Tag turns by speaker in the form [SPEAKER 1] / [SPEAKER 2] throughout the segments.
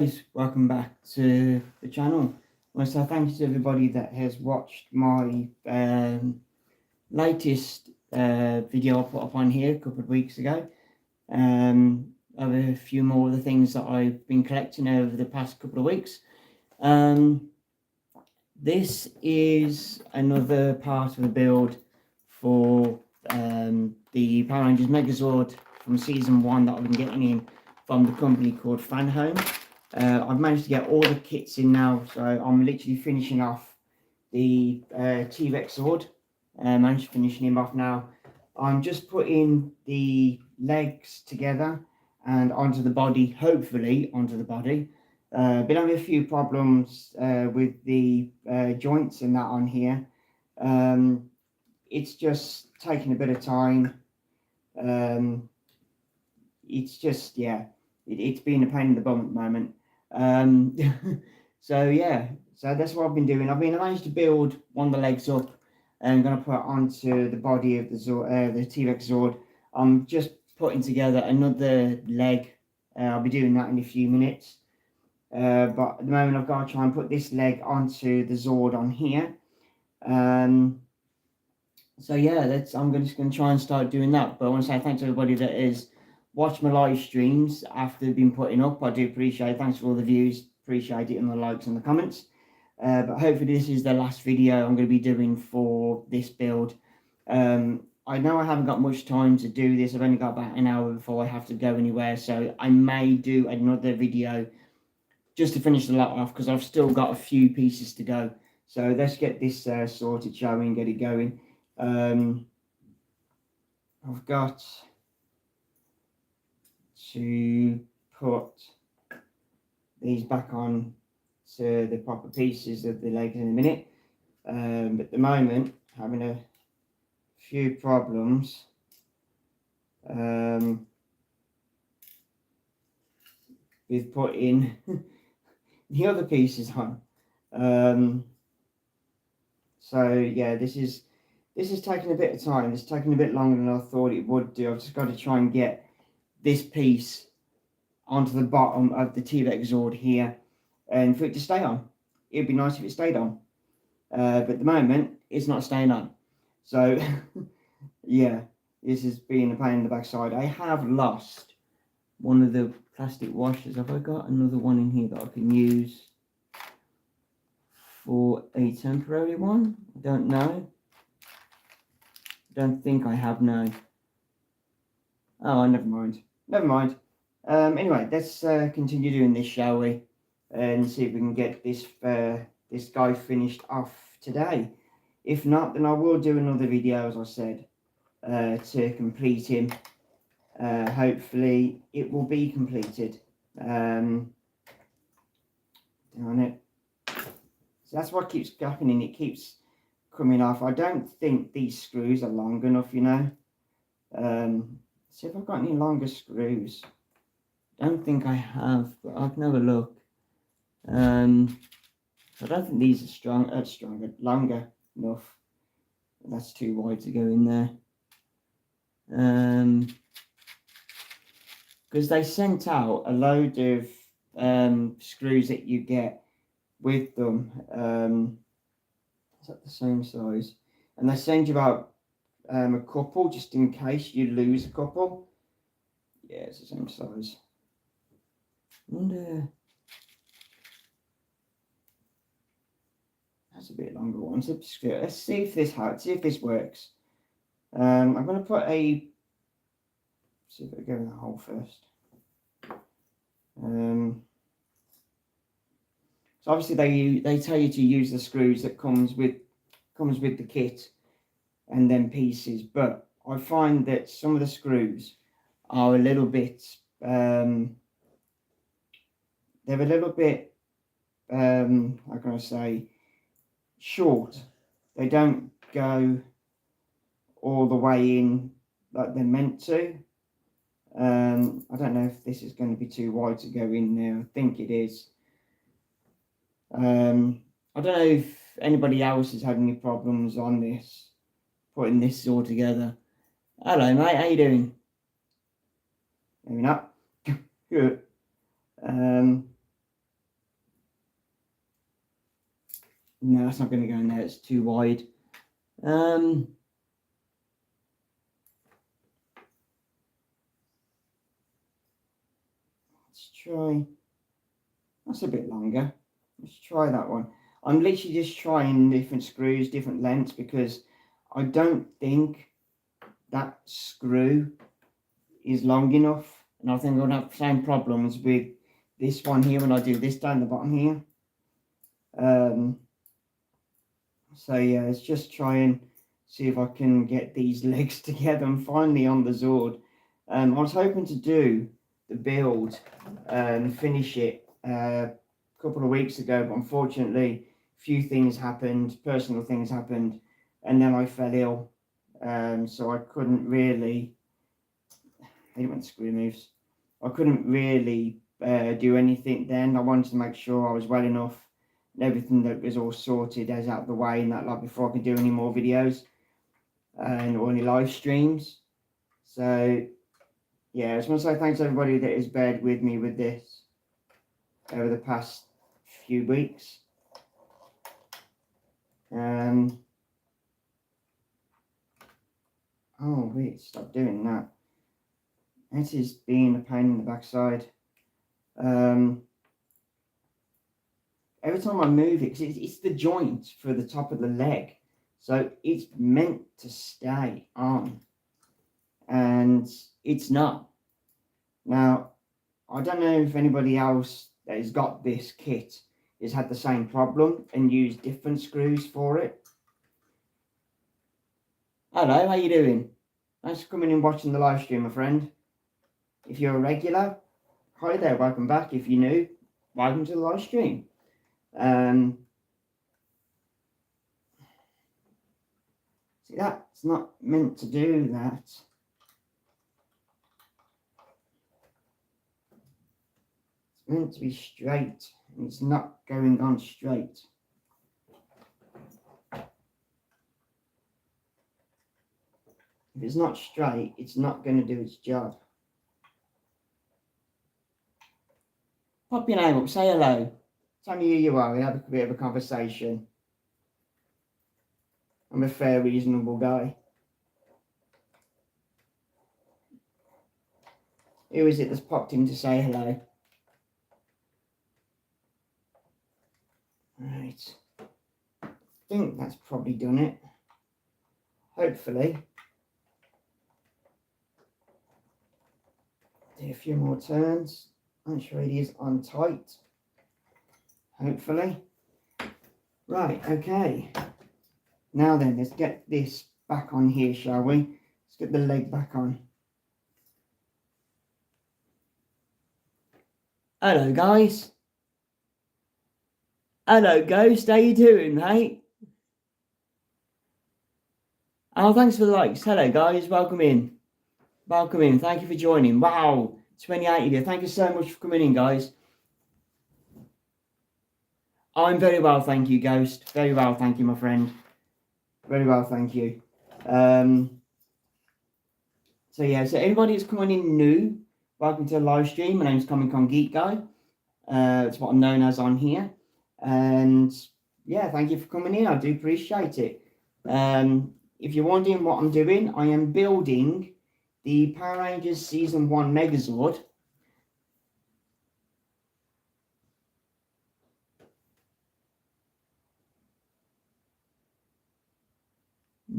[SPEAKER 1] Guys, welcome back to the channel. I want to say thank you to everybody that has watched my latest video I put up on here a couple of weeks ago. I have a few more of the things that I've been collecting over the past couple of weeks. This is another part of the build for the Power Rangers Megazord from season 1 that I've been getting in from the company called Fan Home. I've managed to get all the kits in now, so I'm literally finishing off the T-Rex Zord. Managed to finish him off now. I'm just putting the legs together and onto the body, hopefully onto the body. Been having a few problems with the joints and that on here. It's just taking a bit of time. It's just, yeah, it's been a pain in the bum at the moment. So yeah, so that's what I've been doing. I managed to build one of the legs up and I'm going to put it onto the body of the Zord, the T-Rex Zord. I'm just putting together another leg. I'll be doing that in a few minutes. But at the moment I've got to try and put this leg onto the Zord on here. So yeah, I'm just going to try and start doing that. But I want to say thanks to everybody that has watched my live streams after they've been putting up. I do appreciate it. Thanks for all the views. Appreciate it, and the likes and the comments. But hopefully this is the last video I'm going to be doing for this build. I know I haven't got much time to do this. I've only got about an hour before I have to go anywhere. So I may do another video just to finish the lot off because I've still got a few pieces to go. So let's get this sorted, shall we, and get it going. I've got to put these back on to the proper pieces of the legs in a minute. But at the moment, having a few problems. With putting the other pieces on. So yeah, this is taking a bit of time. It's taking a bit longer than I thought it would do. I've just got to try and get this piece onto the bottom of the T-Rex Zord here and for it to stay on. It'd be nice if it stayed on. But at the moment, it's not staying on. So yeah, this has been a pain in the backside. I have lost one of the plastic washers. Have I got another one in here that I can use for a temporary one? I don't know. Don't think I have, no. Oh, never mind. Never mind. Anyway, let's continue doing this, shall we? And see if we can get this this guy finished off today. If not, then I will do another video, as I said, to complete him. Hopefully, it will be completed. Darn it. So that's what keeps happening. It keeps coming off. I don't think these screws are long enough, you know. See if I've got any longer screws. Don't think I have, but I can have a look. I don't think these are longer enough. That's too wide to go in there. Because they sent out a load of screws that you get with them. Is that the same size? And they send you out a couple just in case you lose a couple. Yeah, it's the same size. I wonder. That's a bit longer one. Let's see if this works. I'm going to put see if I go in the hole first. So obviously they tell you to use the screws that comes with the kit and then pieces, but I find that some of the screws are a little bit they're a little bit how can I say, short. They don't go all the way in like they're meant to. I don't know if this is going to be too wide to go in there. I think it is. I don't know if anybody else has had any problems on this, putting this all together. Hello mate, how you doing? Maybe not. Good. No, it's not going to go in there. It's too wide. Let's try. That's a bit longer. Let's try that one. I'm literally just trying different screws, different lengths, because I don't think that screw is long enough. And I think I'm going to have the same problems with this one here when I do this down the bottom here. So yeah, let's just try and see if I can get these legs together. I'm finally on the Zord. I was hoping to do the build and finish it a couple of weeks ago, but unfortunately a few things happened, personal things happened, and then I fell ill. So I couldn't really, I hate when the screw moves. I couldn't really do anything then. I wanted to make sure I was well enough and everything that was all sorted as out of the way and that, like, before I could do any more videos and or any live streams. So yeah, I just want to say thanks to everybody that has bared with me with this over the past few weeks. Oh wait, stop doing that. This is being a pain in the backside. Every time I move it, because it's the joint for the top of the leg, so it's meant to stay on, and it's not. Now, I don't know if anybody else that has got this kit has had the same problem and used different screws for it. Hello, how you doing? Thanks for coming and watching the live stream, my friend. If you're a regular, hi there, welcome back. If you're new, welcome to the live stream. See, that's not meant to do that. It's meant to be straight, and it's not going on straight. If it's not straight, it's not going to do its job. Pop your name up, say hello. Tell me who you are, we have a bit of a conversation. I'm a fair, reasonable guy. Who is it that's popped in to say hello? Right. I think that's probably done it. Hopefully. Do a few more turns. Make sure it is on tight. Hopefully. Right, okay. Now then, let's get this back on here, shall we? Let's get the leg back on. Hello, guys. Hello, Ghost. How you doing, mate? Oh, thanks for the likes. Hello, guys. Welcome in. Welcome in. Thank you for joining. Wow, 28 of you. Thank you so much for coming in, guys. I'm very well, thank you, Ghost. Very well, thank you, my friend. Very well, thank you. So yeah, so anybody that's coming in new, welcome to the live stream. My name's Comic-Con Geek Guy. It's what I'm known as on here. And yeah, thank you for coming in. I do appreciate it. If you're wondering what I'm doing, I am building the Power Rangers Season 1 Megazord.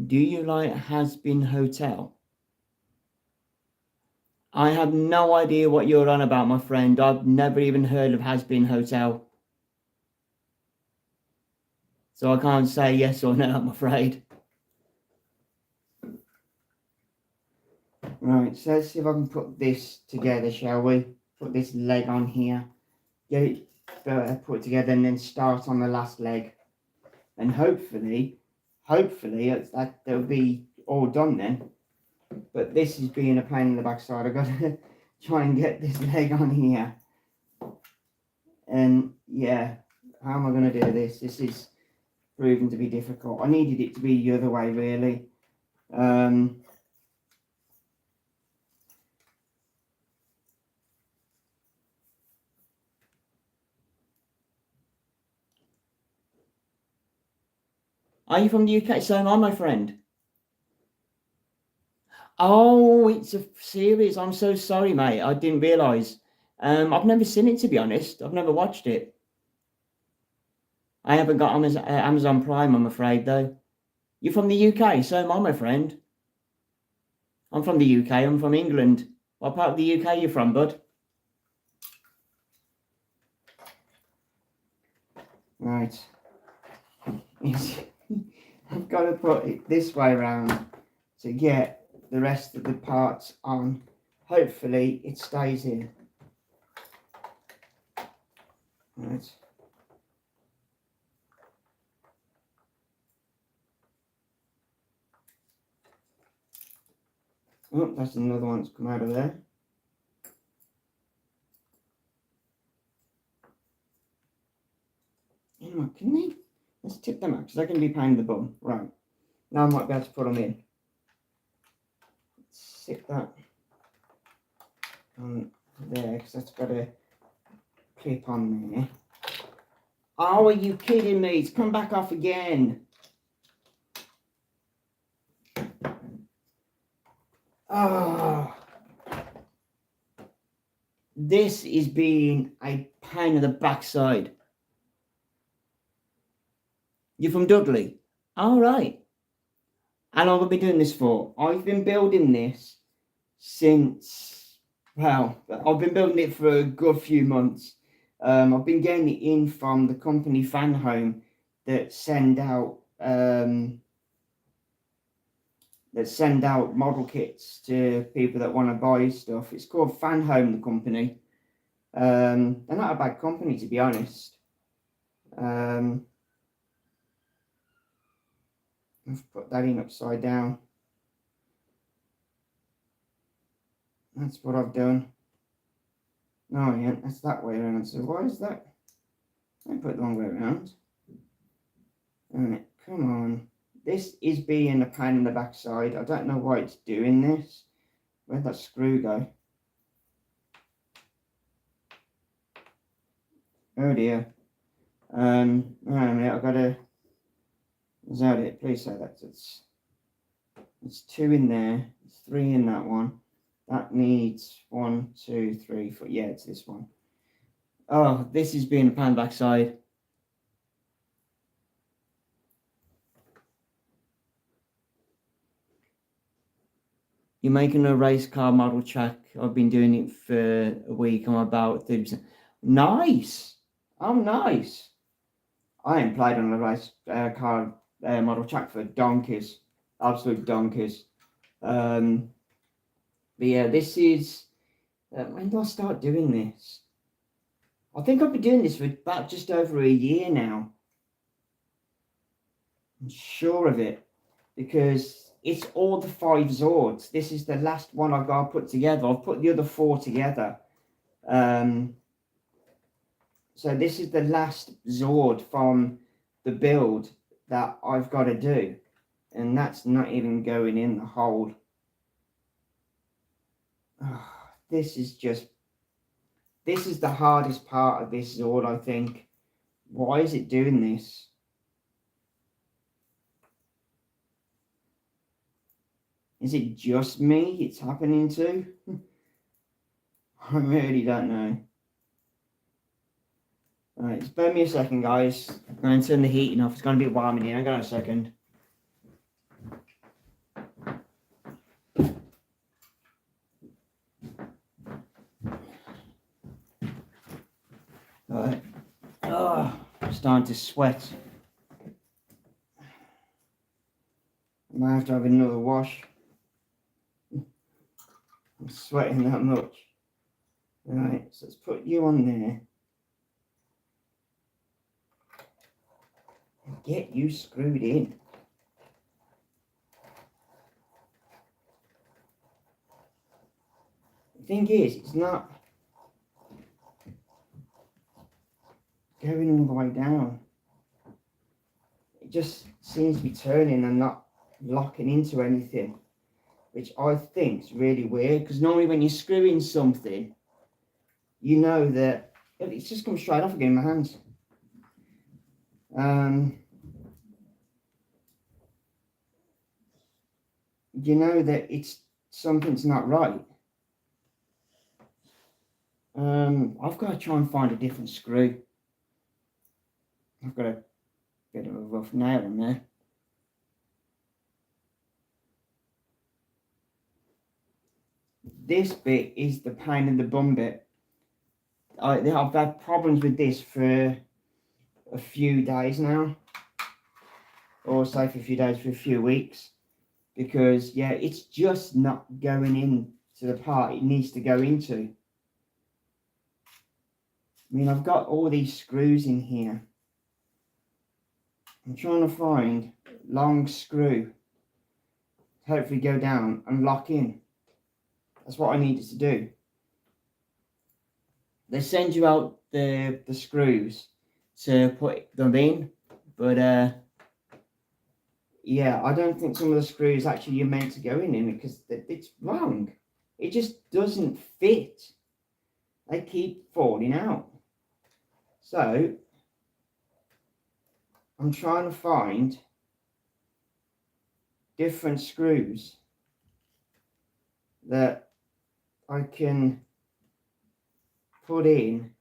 [SPEAKER 1] Do you like Has Been Hotel? I have no idea what you're on about, my friend. I've never even heard of Has Been Hotel. So I can't say yes or no, I'm afraid. Right, so let's see if I can put this together, shall we? Put this leg on here. Get it put it together and then start on the last leg. And hopefully that'll be all done then. But this is being a pain in the backside. I've got to try and get this leg on here. And yeah, how am I going to do this? This is proving to be difficult. I needed it to be the other way, really. Are you from the UK? So am I, my friend. Oh, it's a series. I'm so sorry, mate. I didn't realise. I've never seen it, to be honest. I've never watched it. I haven't got Amazon Prime, I'm afraid, though. You're from the UK, so am I, my friend. I'm from the UK. I'm from England. What part of the UK are you from, bud? Right. I've got to put it this way around to get the rest of the parts on. Hopefully it stays in. Right. Oh, that's another one that's come out of there. You know what, can they? Let's tip them out because they're going to be pain in the bum. Right. Now I might be able to put them in. Sit that on there because that's got a clip on there. Oh, are you kidding me? It's come back off again. Oh, this is being a pain in the backside. You're from Dudley? All right. How long have I been doing this for? I've been building this since, well, I've been building it for a good few months. I've been getting it in from the company Fan Home that send out model kits to people that want to buy stuff. It's called Fan Home, the company. They're not a bad company, to be honest. I've put that in upside down. That's what I've done. No, yeah, that's that way around. So why is that? I put it the wrong way around. Alright, come on. This is being a pain in the backside. I don't know why it's doing this. Where'd that screw go? Oh dear. Wait a minute, I've got to. Is that it? Please say that. It's 2 in there. It's 3 in that one. That needs 1, 2, 3, 4. Yeah, it's this one. Oh, this is being a pain backside. You're making a race car model track. I've been doing it for a week. I'm about 30%. Nice. Oh, nice. I ain't played on a race car model track for donkeys. Absolute donkeys. But yeah, this is... when do I start doing this? I think I've been doing this for about just over a year now. I'm sure of it. Because it's all the 5 Zords. This is the last one I've got to put together. I've put the other 4 together. So this is the last Zord from the build that I've got to do. And that's not even going in the hole. Oh, this is the hardest part of this Zord, I think. Why is it doing this? Is it just me it's happening to? I really don't know. Alright, spare me a second, guys. I'm going to turn the heating off. It's going to be warm in here. Hang on a second. Alright. Oh, I'm starting to sweat. I might have to have another wash. I'm sweating that much. Right, so let's put you on there. And get you screwed in. The thing is, it's not going all the way down. It just seems to be turning and not locking into anything, which I think is really weird, because normally when you're screwing something, you know that it's just come straight off again in my hands. you know that something's not right. I've got to try and find a different screw. I've got a bit of a rough nail in there. This bit is the pain in the bum bit. I've had problems with this for a few days now, or say for a few days, for a few weeks, because yeah, it's just not going in to the part it needs to go into. I mean, I've got all these screws in here. I'm trying to find long screw, hopefully go down and lock in. That's what I needed to do. They send you out the screws to put them in, but yeah, I don't think some of the screws actually you're meant to go in because it's wrong. It just doesn't fit. They keep falling out. So I'm trying to find different screws that I can put in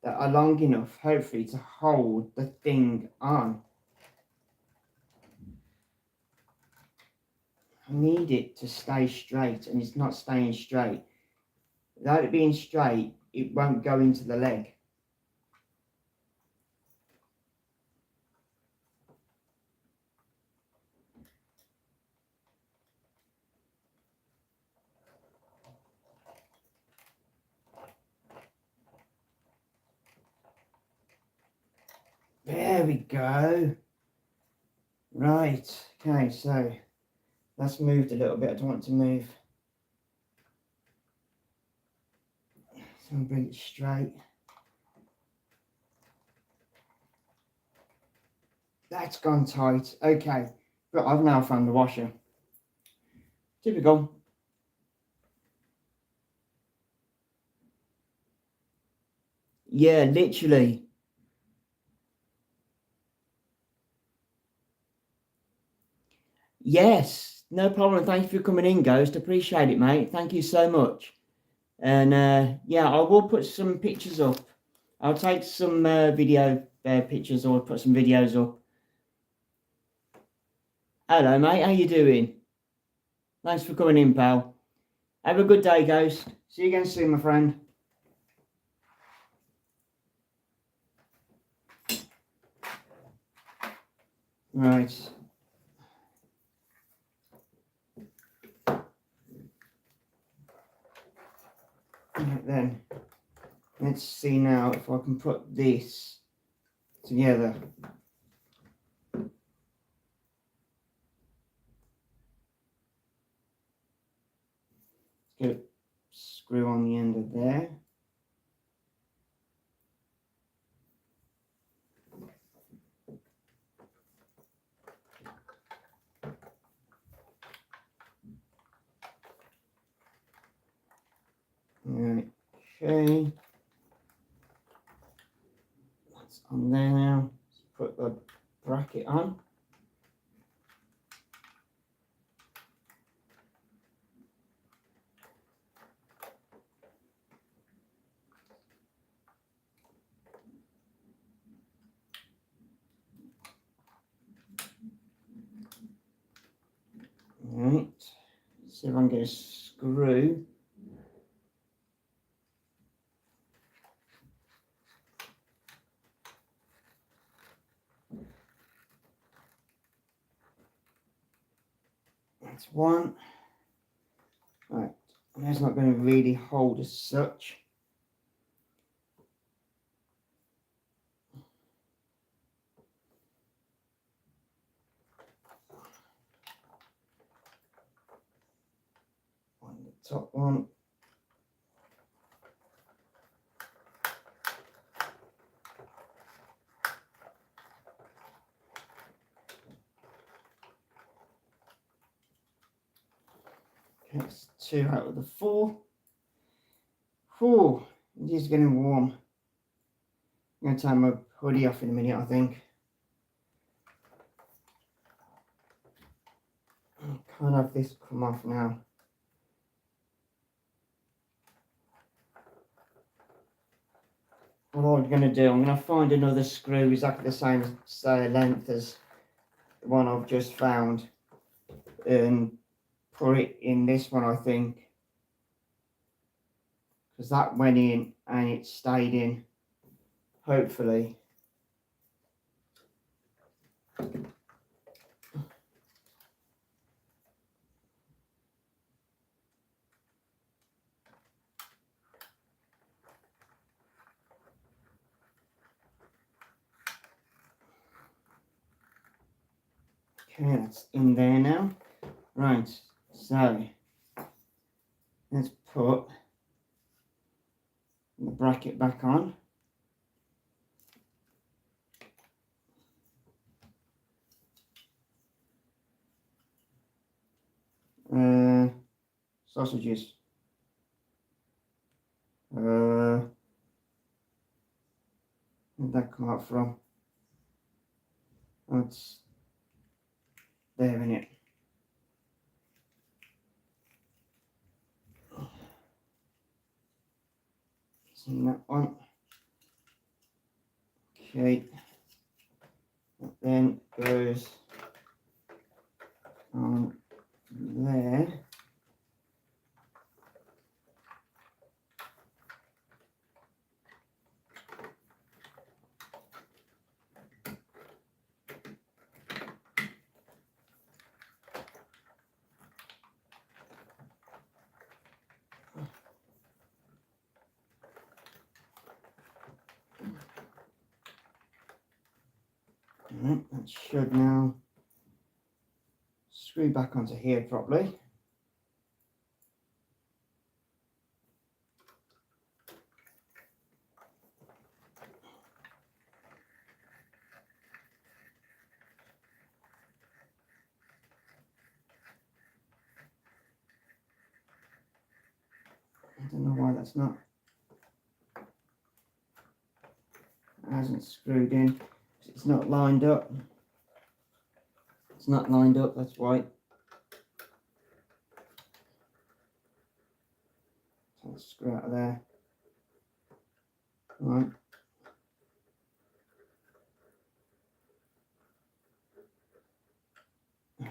[SPEAKER 1] that are long enough, hopefully, to hold the thing on. I need it to stay straight, and it's not staying straight. Without it being straight, it won't go into the leg. There we go. Right, okay, so that's moved a little bit. I don't want it to move. So I'll bring it straight. That's gone tight. Okay, but I've now found the washer. Typical. Yeah, literally. Yes, no problem. Thank you for coming in, Ghost. Appreciate it, mate. Thank you so much. And yeah, I will put some pictures up. I'll take some video pictures or put some videos up. Hello, mate. How you doing? Thanks for coming in, pal. Have a good day, Ghost. See you again soon, my friend. Right. Right then. Let's see now if I can put this together. Let's get a screw on the end of there. Okay. That's on there now. Let's put the bracket on. Right. See if I can get a screw. That's one. Right. And that's not going to really hold as such. On the top one. Okay, that's 2 out of the 4. Whew, it is getting warm. I'm going to take my hoodie off in a minute, I think. can't have this come off now. What I'm going to do, I'm going to find another screw exactly the same length as the one I've just found and put it in this one, I think, because that went in and it stayed in, hopefully. Okay, that's in there now. Right, so let's put the bracket back on. Sausages. Where'd that come out from? Oh, it's there, in it. See that one? Okay. That then goes on there. Right, that should now screw back onto here properly. I don't know why that's not, it hasn't screwed in. It's not lined up. It's not lined up, that's why. Take the screw out of there. Right.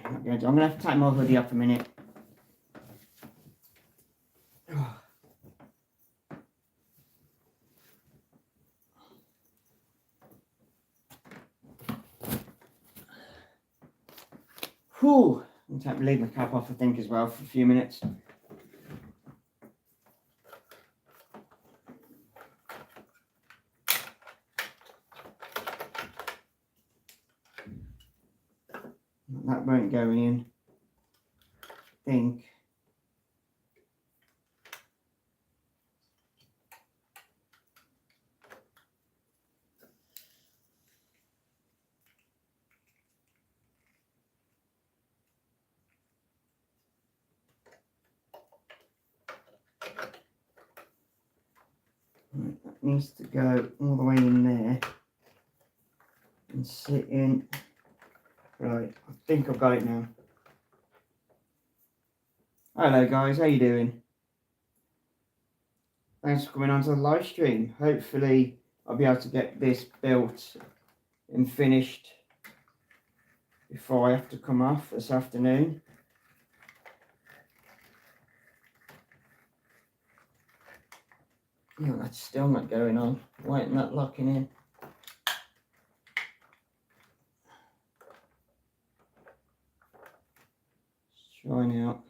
[SPEAKER 1] I'm going to have to take my hoodie off a minute. Whew. I'm going to leave my cap off, I think, as well for a few minutes. That won't go in, I think. Right, that needs to go all the way in there and sit in. Right, I think I've got it now. Hello guys, how you doing? Thanks for coming on to the live stream. Hopefully I'll be able to get this built and finished before I have to come off this afternoon. No, that's still not going on. Why isn't that locking in? Let's try now.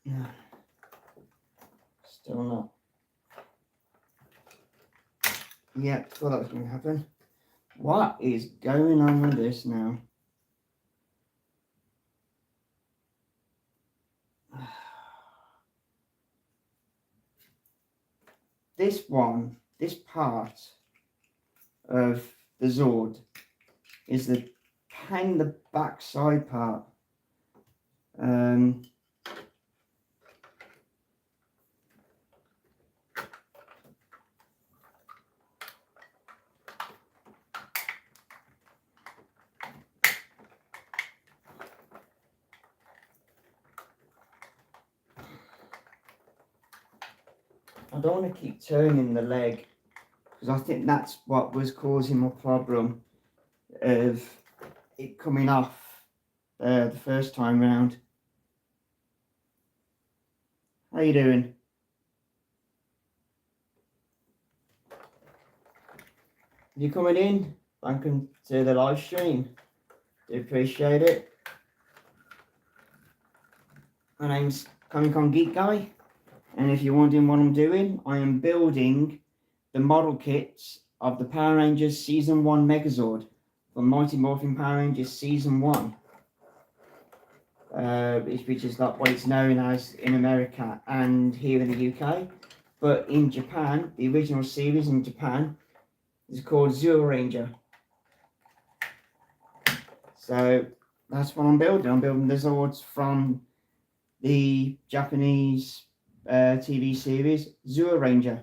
[SPEAKER 1] No, still not. Yeah, thought that was going to happen. What is going on with this now? This part of the Zord is the pain in the backside part. I don't want to keep turning the leg, because I think that's what was causing my problem of it coming off the first time round. How you doing? You coming in? Welcome to the live stream. Do appreciate it. My name's Geek Guy, and if you're wondering what I'm doing, I am building the model kits of the Power Rangers Season 1 Megazord from Mighty Morphin Power Rangers Season 1, which is like what it's known as in America and here in the UK. But in Japan, the original series in Japan is called Zero Ranger. So that's what I'm building. I'm building the Zords from the Japanese TV series Zero Ranger.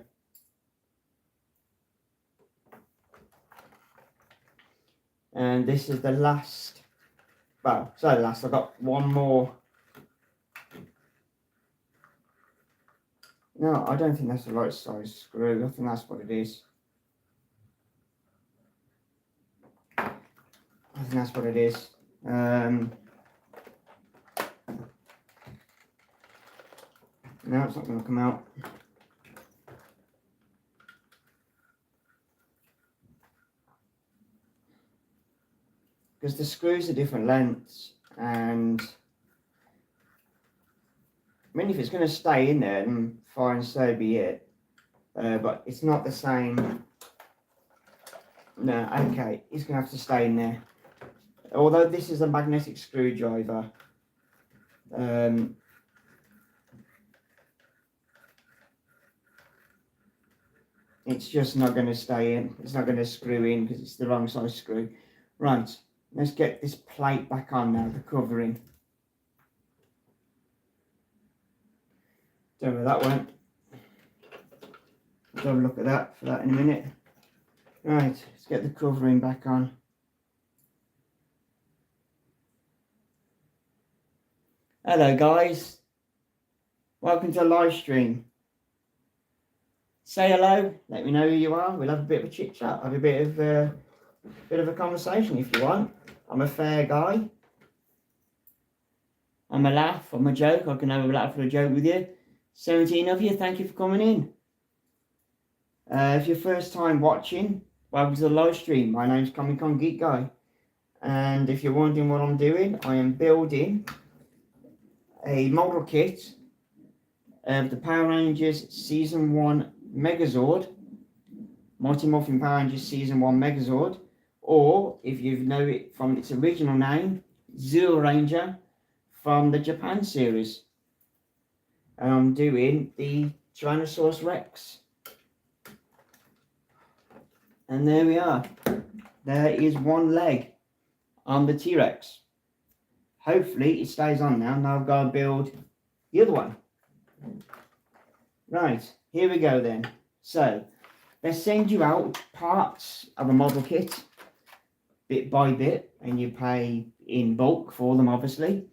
[SPEAKER 1] And this is the last, well, so last, I've got one more. No, I don't think that's the right size screw. I think that's what it is. I think that's what it is. No, it's not going to come out. Because the screws are different lengths, and I mean, if it's going to stay in there, then fine, so be it. But it's not the same. No, okay, it's going to have to stay in there. Although this is a magnetic screwdriver, it's just not going to stay in. It's not going to screw in because it's the wrong size screw. Right, let's get this plate back on now, the covering. Don't know where that went. Let's have a look at that for that in a minute. Right, let's get the covering back on. Hello guys, welcome to the live stream. Say hello, let me know who you are. We'll have a bit of a chit chat, have a bit of a conversation if you want. I'm a fair guy. I'm a laugh, I'm a joke. I can have a laugh or a joke with you. 17 of you, thank you for coming in. If you're first time watching, welcome to the live stream. My name's Geek Guy, and if you're wondering what I'm doing, I am building a model kit of the Power Rangers Season 1 Megazord, Mighty Morphin Power Rangers Season 1 Megazord, or if you know it from its original name, Zero Ranger from the Japan series. And I'm doing the Tyrannosaurus Rex. And there we are. There is one leg on the T-Rex. Hopefully it stays on now. Now I've got to build the other one. Right, here we go then. So, they send you out parts of a model kit, bit by bit, and you pay in bulk for them, obviously.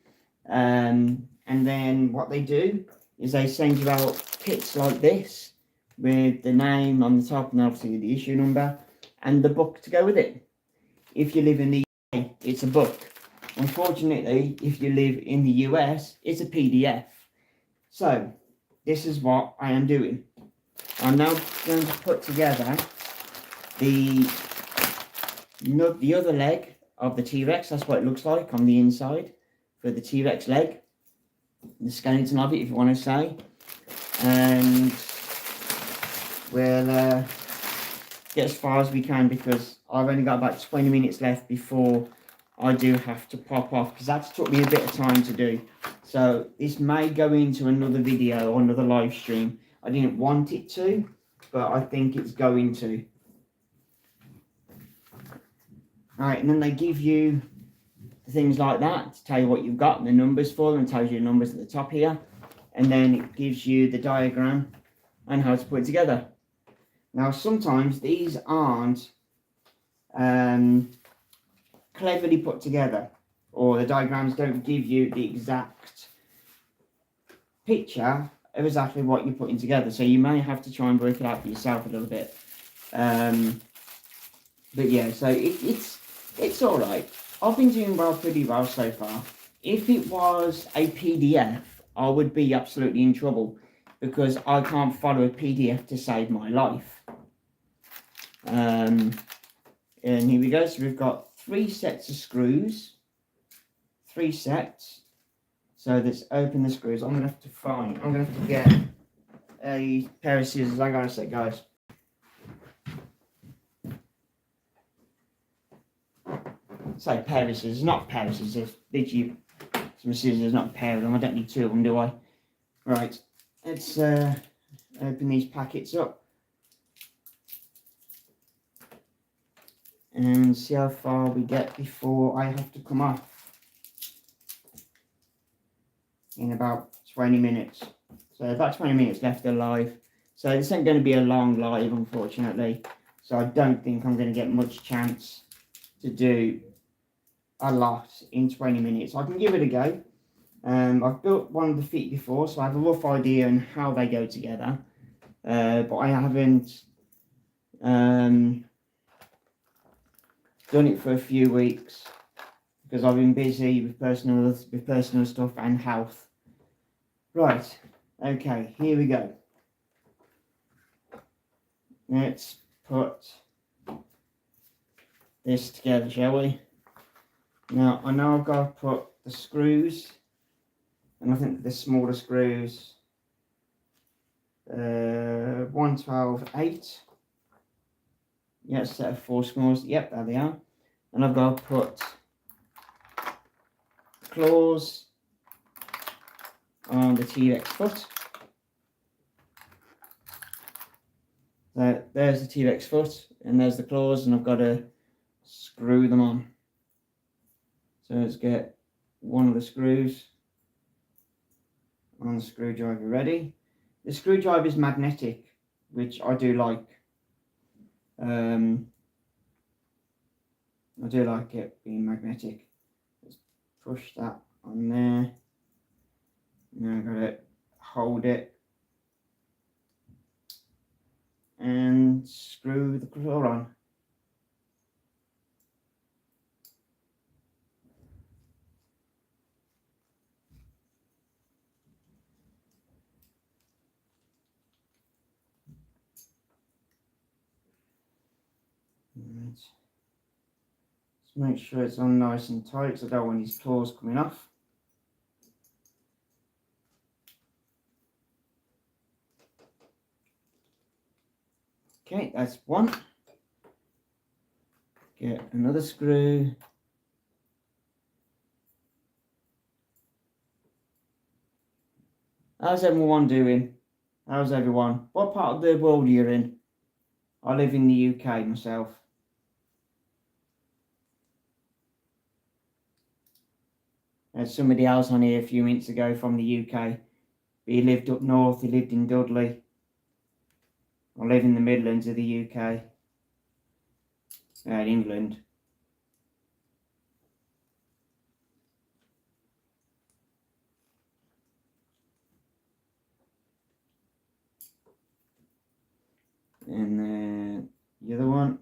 [SPEAKER 1] And then what they do is they send you out kits like this, with the name on the top and obviously the issue number, and the book to go with it. If you live in the UK, it's a book. Unfortunately, if you live in the US, it's a PDF. So, this is what I am doing. I'm now going to put together the other leg of the T-Rex. That's what it looks like on the inside for the T-Rex leg. The skeleton of it, if you want to say. And we'll get as far as we can because I've only got about 20 minutes left before I do have to pop off, because that's took me a bit of time to do. So this may go into another video or another live stream. I didn't want it to, but I think it's going to. Alright, and then they give you things like that to tell you what you've got and the numbers for them, and tells you the numbers at the top here. And then it gives you the diagram and how to put it together. Now sometimes these aren't cleverly put together, or the diagrams don't give you the exact picture of exactly what you're putting together. So you may have to try and work it out for yourself a little bit. But yeah, so it's all right. I've been doing pretty well so far. If it was a PDF, I would be absolutely in trouble because I can't follow a PDF to save my life. And here we go. So we've got 3 sets of screws. 3 sets. So let's open the screws. I'm going to have to get a pair of scissors. Hang on a sec, guys. Say pair of scissors, not a pair of scissors. Literally some scissors, not a pair of them. I don't need 2 of them, do I? Right, let's open these packets up and see how far we get before I have to come off in about 20 minutes. So about 20 minutes left alive. So this ain't going to be a long live, unfortunately. So I don't think I'm going to get much chance to do a lot in 20 minutes. I can give it a go. I've built one of the feet before, so I have a rough idea on how they go together. But I haven't done it for a few weeks because I've been busy with personal stuff and health. Right, okay, here we go. Let's put this together, shall we? Now, I know I've got to put the screws, and I think the smaller screws, 112/8. Yeah, set of 4 screws. Yep, there they are. And I've got to put claws on the T-Rex foot. So there's the T-Rex foot, and there's the claws, and I've got to screw them on. So let's get one of the screws on the screwdriver ready. The screwdriver is magnetic, which I do like. I do like it being magnetic. Let's push that on there. Now I've got to hold it and screw the claw on. Right. Just make sure it's on nice and tight because I don't want these claws coming off. Okay, that's one. Get another screw. How's everyone doing? How's everyone? What part of the world are you in? I live in the UK myself. There's somebody else on here a few minutes ago from the UK. But he lived up north, he lived in Dudley. I live in the Midlands of the UK. England. And then the other one.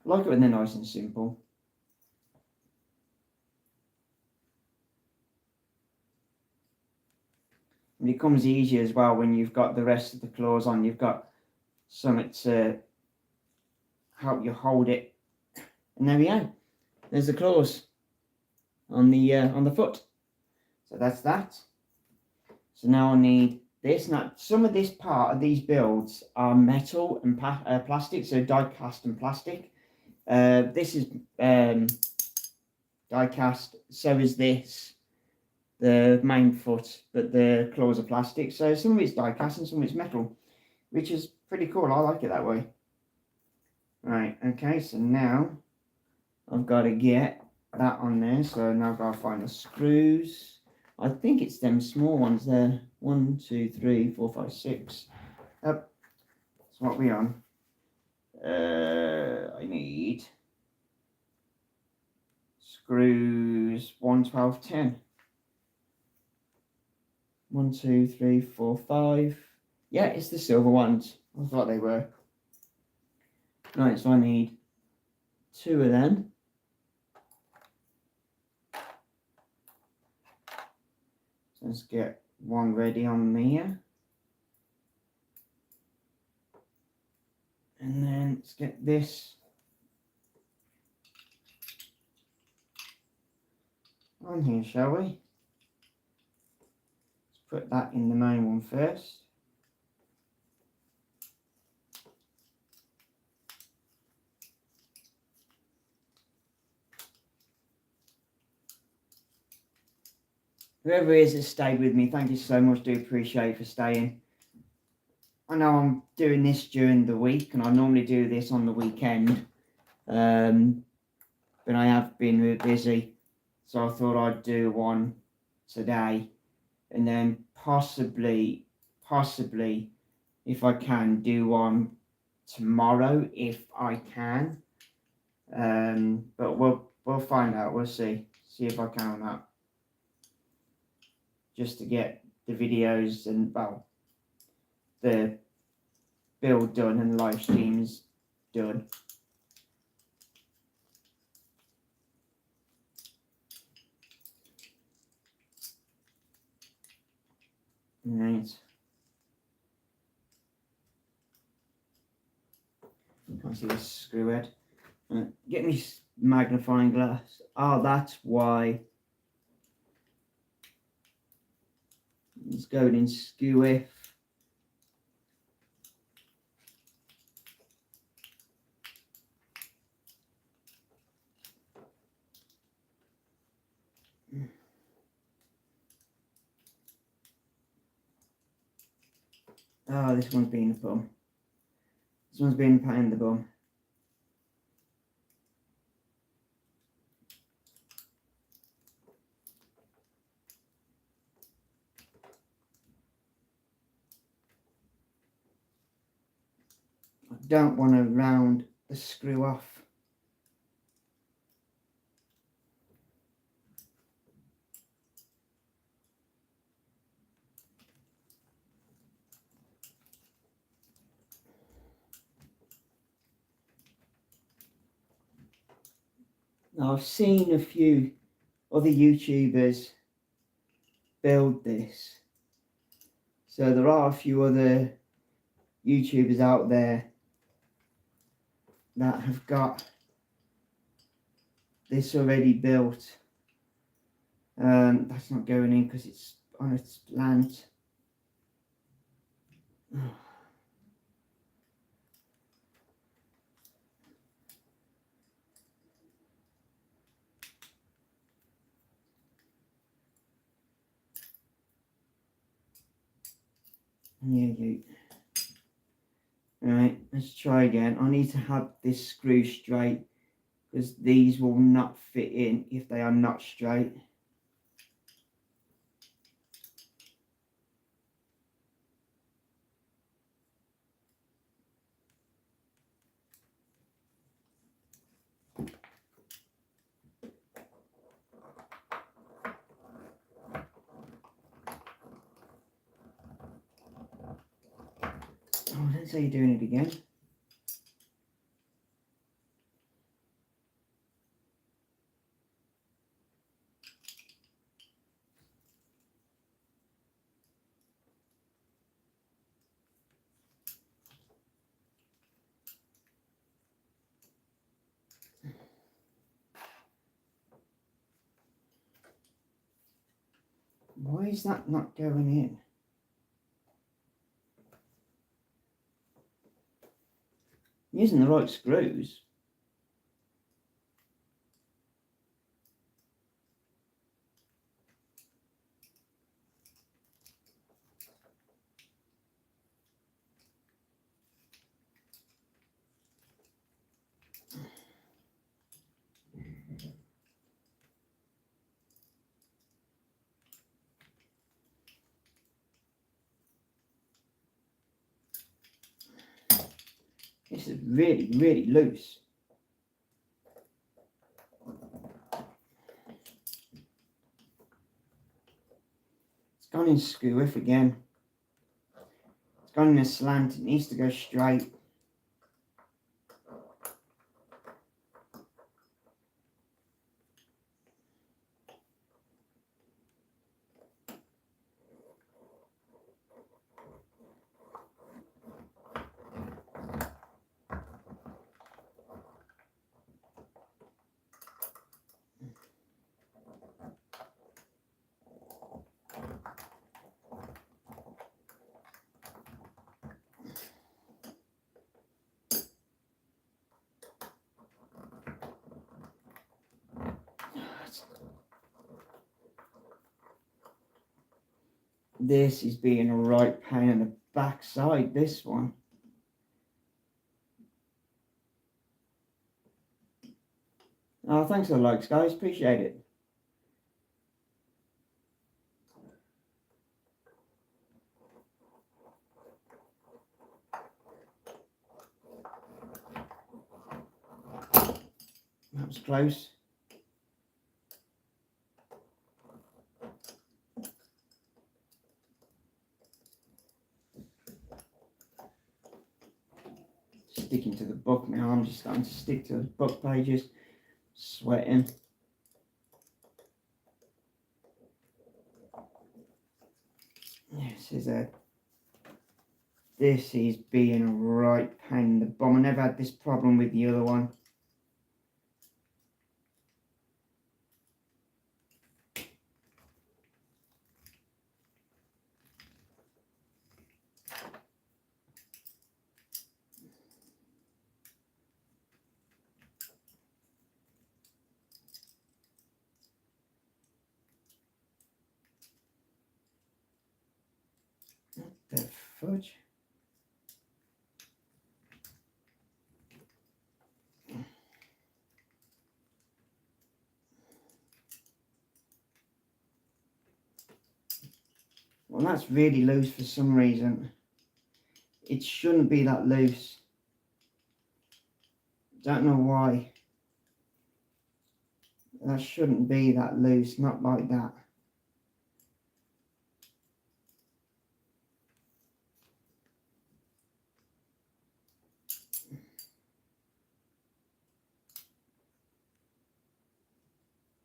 [SPEAKER 1] I like it when they're nice and simple. And it comes easier as well when you've got the rest of the claws on. You've got something to help you hold it. And there we go. There's the claws on the foot. So that's that. So now I need this. Now some of this part of these builds are metal and plastic, so die cast and plastic. This is die cast. So is this. The main foot, but the claws are plastic. So some of it's die cast and some of it's metal, which is pretty cool. I like it that way. Right, okay, so now I've got to get that on there. So now I've got to find the screws. I think it's them small ones there. 1, 2, 3, 4, 5, 6. Yep. That's what we're on. I need screws 1, 12, 10. 1, 2, 3, 4, 5. Yeah, it's the silver ones. I thought they were. Right, so I need 2 of them. So let's get one ready on there. And then let's get this on here, shall we? Let's put that in the main one first. Whoever it is that stayed with me, thank you so much. Do appreciate for staying. I know I'm doing this during the week, and I normally do this on the weekend. But I have been really busy, so I thought I'd do one today, and then possibly, if I can, do one tomorrow if I can. But we'll find out. We'll see if I can on that. Just to get the videos and, well, the build done and live streams done. Right. Can't see this screw head. Get me magnifying glass. Oh, that's why. It's going in skew. Oh, this one's been a bum. This one's been a pain in the bum. I don't want to round the screw off. Now, I've seen a few other YouTubers build this. So there are a few other YouTubers out there that have got this already built. That's not going in because it's on its land. Yeah. Right, let's try again. I need to have this screw straight because these will not fit in if they are not straight. Oh, let's say you're doing it again. Why is that not going in? I'm using the right screws. This is really, really loose. It's gone in skew-if again. It's gone in a slant. It needs to go straight. This is being a right pain in the backside, this one. Oh, thanks for the likes, guys. Appreciate it. That was close. Sticking to the book now. I'm just starting to stick to the book pages. Sweating. This is being a right pain in the bum. I never had this problem with the other one. The fudge. Well, that's really loose for some reason. It shouldn't be that loose. Don't know why. That shouldn't be that loose, not like that.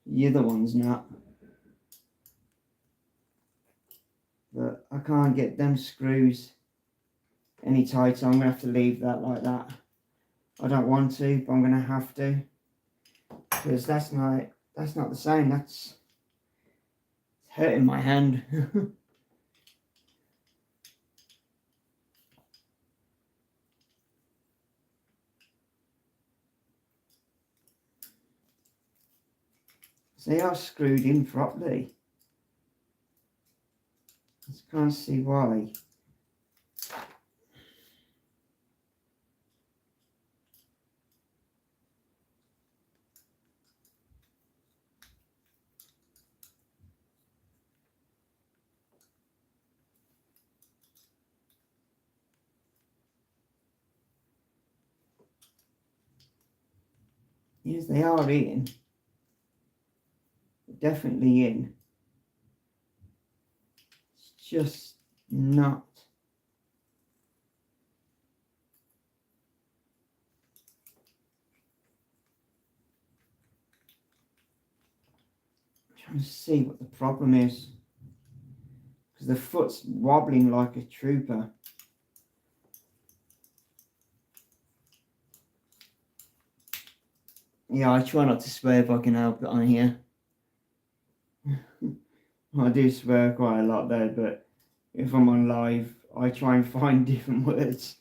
[SPEAKER 1] The other one's not. But I can't get them screws any tighter. I'm going to have to leave that like that. I don't want to, but I'm going to have to. Because that's not the same. It's hurting my hand. They are screwed in properly. I just can't see why. Yes, they are in. Definitely in. It's just not. I'm trying to see what the problem is. Because the foot's wobbling like a trooper. Yeah, I try not to swear if I can help it on here. I do swear quite a lot though, but if I'm on live, I try and find different words.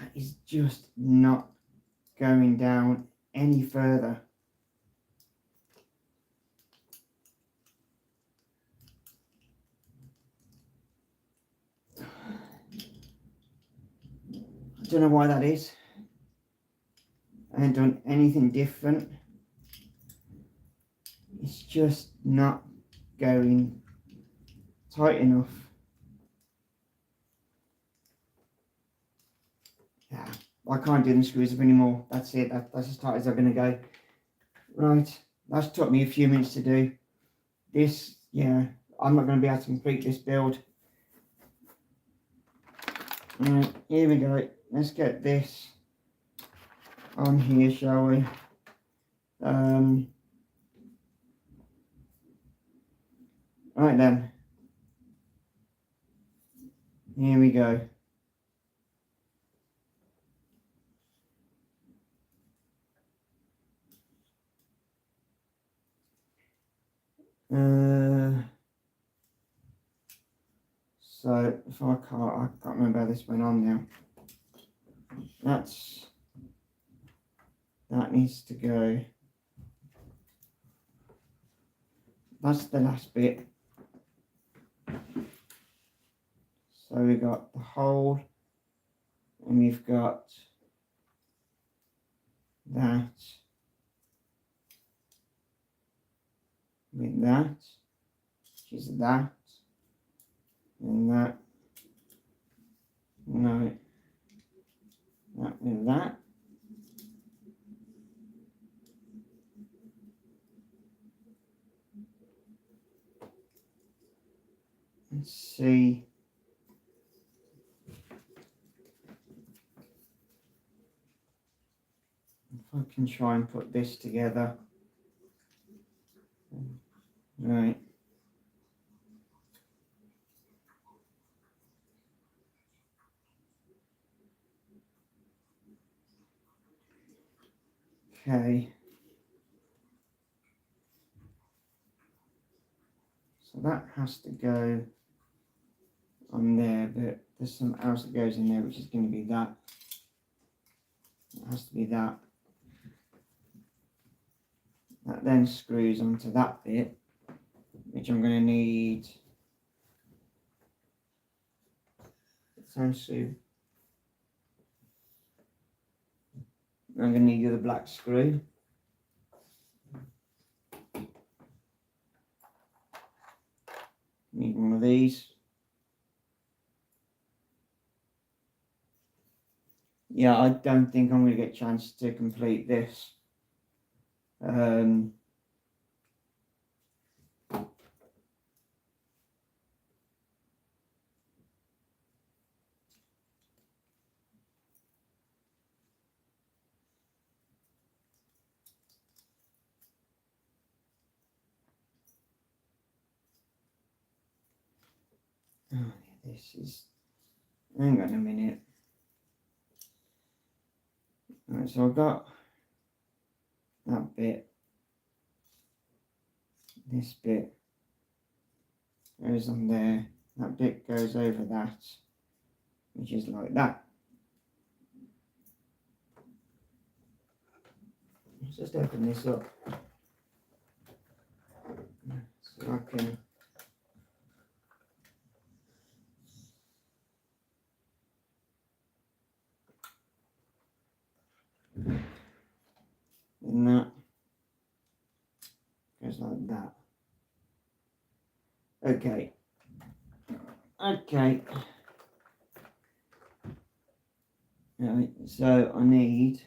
[SPEAKER 1] That is just not going down any further. I don't know why that is. I haven't done anything different. It's just not going tight enough. Yeah, I can't do the screws up anymore. That's it. That's as tight as I'm going to go. Right, that's took me a few minutes to do. This, yeah, I'm not going to be able to complete this build. Right, here we go. Let's get this on here, shall we? Right then. Here we go. So if I can't remember how this went on now. That needs to go. That's the last bit. So we've got the hole, and we've got that with that, which is that, and that. No, that with that. Let's see. If I can try and put this together. Right. Okay. So that has to go on there, but there's something else that goes in there, which is going to be that. It has to be that. That then screws onto that bit, which I'm going to need. I'm going to need the other black screw. Need one of these. Yeah, I don't think I'm going to get a chance to complete this. Oh, yeah, this is. Hang on a minute. Right, so I've got that bit. This bit goes on there. That bit goes over that, which is like that. Let's just open this up so I can. And that goes like that. Okay. Right, so I need.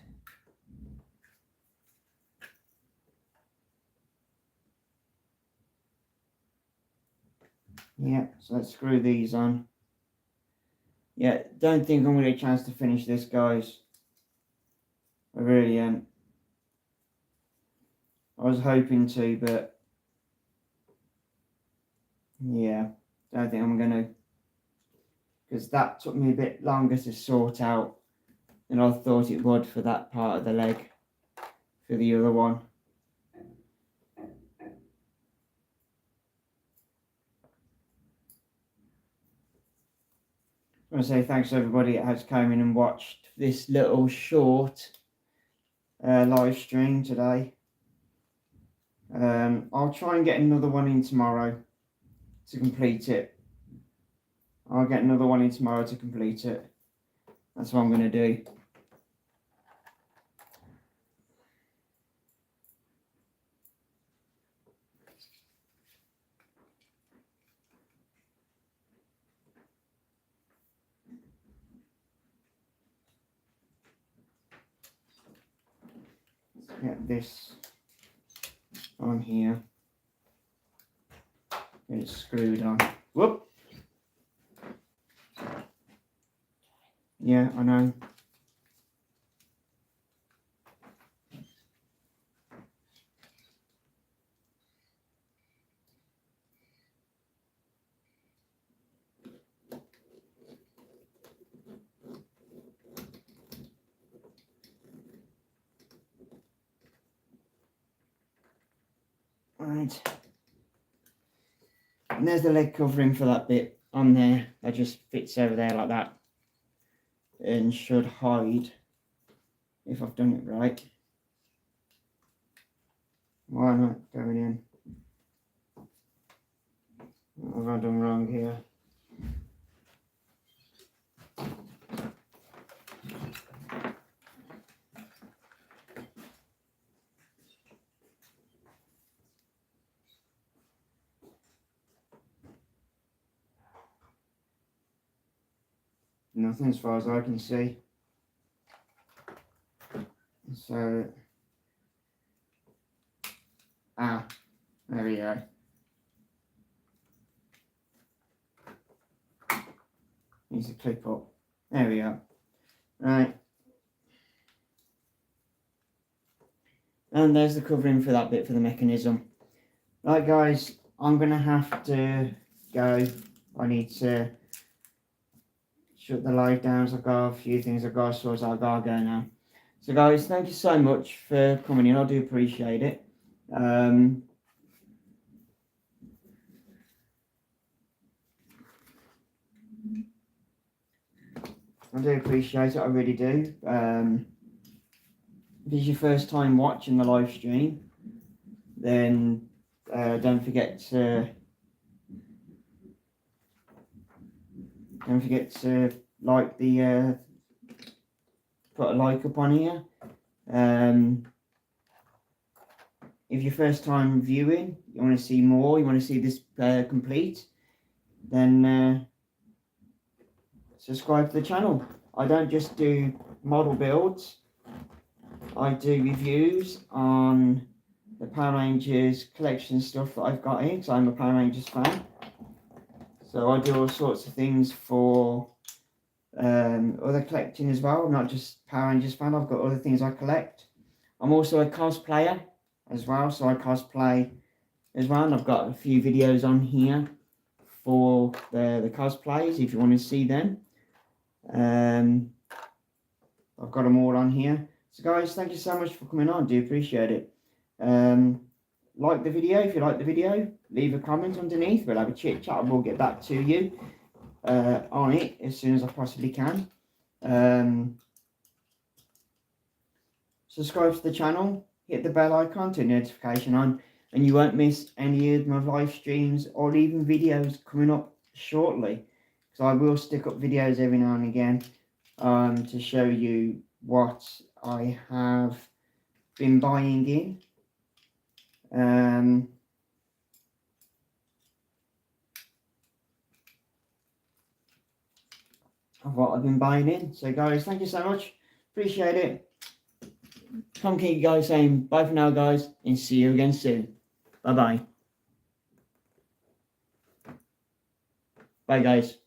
[SPEAKER 1] Yeah, so let's screw these on. Yeah, don't think I'm going to get a chance to finish this, guys. I really am. I was hoping to, but yeah, don't think I'm going to. Because that took me a bit longer to sort out than I thought it would for that part of the leg, for the other one. I want to say thanks to everybody that has come in and watched this little short live stream today. I'll try and get another one in tomorrow to complete it. I'll get another one in tomorrow to complete it. That's what I'm going to do. get this on here. Get it screwed on. Whoop! Yeah, I know. Right. And there's the leg covering for that bit on there. That just fits over there like that. And should hide, if I've done it right. Why not going in? What have I done wrong here? Nothing as far as I can see. So, there we go. Needs to clip up. There we go. Right. And there's the covering for that bit for the mechanism. Right guys, I'm going to have to go. I need to shut the live down. I've got a few things I've got to sort out. I've got to go now. So guys, thank you so much for coming in. I do appreciate it. I do appreciate it, I really do. If it's your first time watching the live stream, then don't forget to like the put a like up on here. If your first time viewing, you want to see more, you want to see this complete, then subscribe to the channel. I don't just do model builds, I do reviews on the Power Rangers collection stuff that I've got in, because I'm a Power Rangers fan. So I do all sorts of things for other collecting as well, not just Power Rangers fan. I've got other things I collect. I'm also a cosplayer as well, so I cosplay as well, and I've got a few videos on here for the cosplays if you want to see them. I've got them all on here. So guys, thank you so much for coming on. Do appreciate it. Like the video if you like the video. Leave a comment underneath. We'll have a chit chat and we'll get back to you on it as soon as I possibly can. Subscribe to the channel. Hit the bell icon to notification on, and you won't miss any of my live streams or even videos coming up shortly. So I will stick up videos every now and again to show you what I have been buying in. Of what I've been buying in. So guys, thank you so much. Appreciate it. Tom King guys saying bye for now guys, and see you again soon. Bye bye. Bye guys.